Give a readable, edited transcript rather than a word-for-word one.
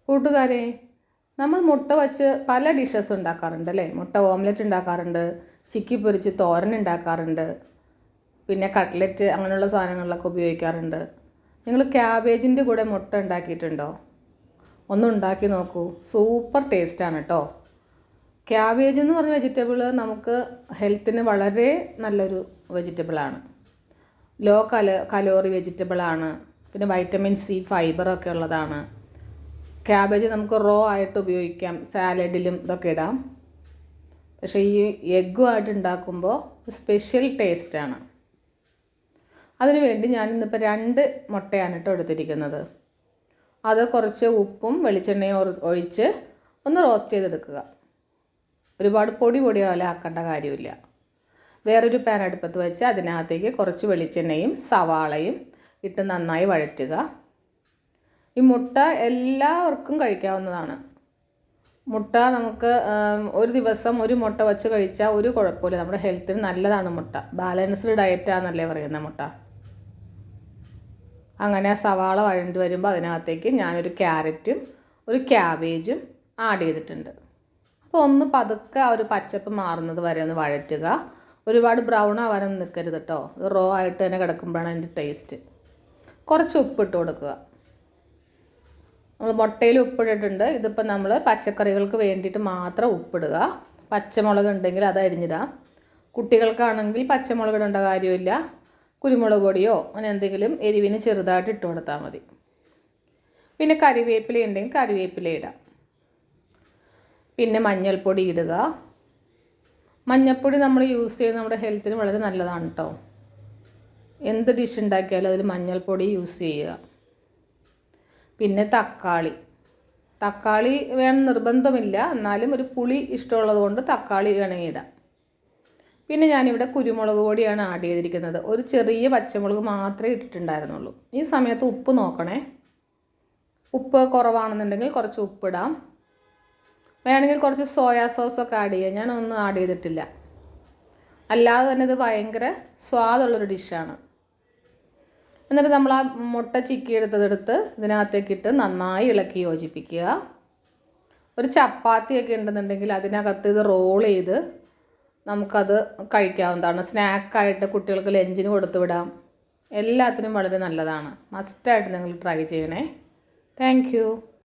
കൂട്ടുകാരെ, നമ്മൾ മുട്ട വച്ച് പല ഡിഷസ് ഉണ്ടാക്കാറുണ്ട് അല്ലേ? മുട്ട ഓംലെറ്റ് ഉണ്ടാക്കാറുണ്ട്, ചിക്കി പൊരിച്ച് തോരൻ ഉണ്ടാക്കാറുണ്ട്, പിന്നെ കട്ട്ലറ്റ് അങ്ങനെയുള്ള സാധനങ്ങളിലൊക്കെ ഉപയോഗിക്കാറുണ്ട്. നിങ്ങൾ ക്യാബേജിൻ്റെ കൂടെ മുട്ട ഉണ്ടാക്കിയിട്ടുണ്ടോ? ഒന്ന് ഉണ്ടാക്കി നോക്കൂ, സൂപ്പർ ടേസ്റ്റാണ് കേട്ടോ. ക്യാബേജ് എന്ന് പറഞ്ഞ വെജിറ്റബിൾ നമുക്ക് ഹെൽത്തിന് വളരെ നല്ലൊരു വെജിറ്റബിളാണ്. Law calorie വെജിറ്റബിളാണ്. പിന്നെ വൈറ്റമിൻ സി, ഫൈബറൊക്കെ ഉള്ളതാണ്. ക്യാബേജ് നമുക്ക് റോ ആയിട്ട് ഉപയോഗിക്കാം, സാലഡിലും ഇതൊക്കെ ഇടാം. പക്ഷേ ഈ എഗ്ഗുമായിട്ട് ഉണ്ടാക്കുമ്പോൾ സ്പെഷ്യൽ ടേസ്റ്റാണ്. അതിനു വേണ്ടി ഞാനിന്നിപ്പോൾ 2 മുട്ടയാണ് കേട്ടോ എടുത്തിരിക്കുന്നത്. അത് കുറച്ച് ഉപ്പും വെളിച്ചെണ്ണയും ഒഴിച്ച് ഒന്ന് റോസ്റ്റ് ചെയ്തെടുക്കുക. ഒരുപാട് പൊടി പോലെ ആക്കേണ്ട കാര്യമില്ല. വേറൊരു പാൻ അടുപ്പത്ത് വെച്ച് അതിനകത്തേക്ക് കുറച്ച് വെളിച്ചെണ്ണയും സവാളയും ഇട്ട് നന്നായി വഴറ്റുക. ഈ മുട്ട എല്ലാവർക്കും കഴിക്കാവുന്നതാണ്. മുട്ട നമുക്ക് ഒരു ദിവസം ഒരു മുട്ട വെച്ച് കഴിച്ചാൽ ഒരു കുഴപ്പമില്ല. നമ്മുടെ ഹെൽത്തിന് നല്ലതാണ് മുട്ട. ബാലൻസ്ഡ് ഡയറ്റാന്നല്ലേ പറയുന്ന മുട്ട. അങ്ങനെ സവാള വഴണ്ട് വരുമ്പോൾ അതിനകത്തേക്ക് ഞാനൊരു ക്യാരറ്റും ഒരു ക്യാബേജും ആഡ് ചെയ്തിട്ടുണ്ട്. അപ്പോൾ ഒന്ന് പതുക്കെ ആ ഒരു പച്ചപ്പ് മാറുന്നത് വരെ ഒന്ന് വഴറ്റുക. ഒരുപാട് ബ്രൗൺ ആവാനൊന്നും നിൽക്കരുത് കേട്ടോ. ഇത് റോ ആയിട്ട് തന്നെ കിടക്കുമ്പോഴാണ് അതിൻ്റെ ടേസ്റ്റ്. കുറച്ച് ഉപ്പിട്ട് കൊടുക്കുക. നമ്മൾ മുട്ടയിൽ ഉപ്പിട്ടിട്ടുണ്ട്. ഇതിപ്പോൾ നമ്മൾ പച്ചക്കറികൾക്ക് വേണ്ടിയിട്ട് മാത്രം ഉപ്പിടുക. പച്ചമുളക് ഉണ്ടെങ്കിൽ അത് അരിഞ്ഞിടാം. കുട്ടികൾക്കാണെങ്കിൽ പച്ചമുളക് ഇടേണ്ട കാര്യമില്ല. കുരുമുളക് പൊടിയോ അങ്ങനെ എന്തെങ്കിലും എരിവിന് ചെറുതായിട്ട് ഇട്ട് കൊടുത്താൽ മതി. പിന്നെ കറിവേപ്പില ഉണ്ടെങ്കിൽ കറിവേപ്പില ഇടാം. പിന്നെ മഞ്ഞൾപ്പൊടി ഇടുക. മഞ്ഞൾപ്പൊടി നമ്മൾ യൂസ് ചെയ്യുന്നത് നമ്മുടെ ഹെൽത്തിന് വളരെ നല്ലതാണ് കേട്ടോ. എന്ത് ഡിഷ് ഉണ്ടാക്കിയാലും അതിൽ മഞ്ഞൾപ്പൊടി യൂസ് ചെയ്യുക. പിന്നെ തക്കാളി വേണം നിർബന്ധമില്ല, എന്നാലും ഒരു പുളി ഇഷ്ടമുള്ളത് കൊണ്ട് തക്കാളി വേണമെങ്കിൽ ഇടാം. പിന്നെ ഞാനിവിടെ കുരുമുളക് പൊടിയാണ് ആഡ് ചെയ്തിരിക്കുന്നത്. ഒരു ചെറിയ പച്ചമുളക് മാത്രമേ ഇട്ടിട്ടുണ്ടായിരുന്നുള്ളൂ. ഈ സമയത്ത് ഉപ്പ് നോക്കണേ. ഉപ്പ് കുറവാണെന്നുണ്ടെങ്കിൽ കുറച്ച് ഉപ്പിടാം. വേണമെങ്കിൽ കുറച്ച് സോയാ സോസൊക്കെ ആഡ് ചെയ്യാം. ഞാനൊന്നും ആഡ് ചെയ്തിട്ടില്ല. അല്ലാതെ തന്നെ ഇത് ഭയങ്കര സ്വാദുള്ളൊരു ഡിഷാണ്. എന്നിട്ട് നമ്മൾ ആ മുട്ട ചിക്കി എടുത്തതെടുത്ത് ഇതിനകത്തേക്കിട്ട് നന്നായി ഇളക്കി യോജിപ്പിക്കുക. ഒരു ചപ്പാത്തിയൊക്കെ ഉണ്ടെന്നുണ്ടെങ്കിൽ അതിനകത്ത് ഇത് റോൾ ചെയ്ത് നമുക്കത് കഴിക്കാവുന്നതാണ്. സ്നാക്കായിട്ട് കുട്ടികൾക്ക് ലഞ്ചിന് കൊടുത്തു വിടാം. എല്ലാത്തിനും വളരെ നല്ലതാണ്. മസ്റ്റായിട്ട് നിങ്ങൾ ട്രൈ ചെയ്യണേ. Thank you.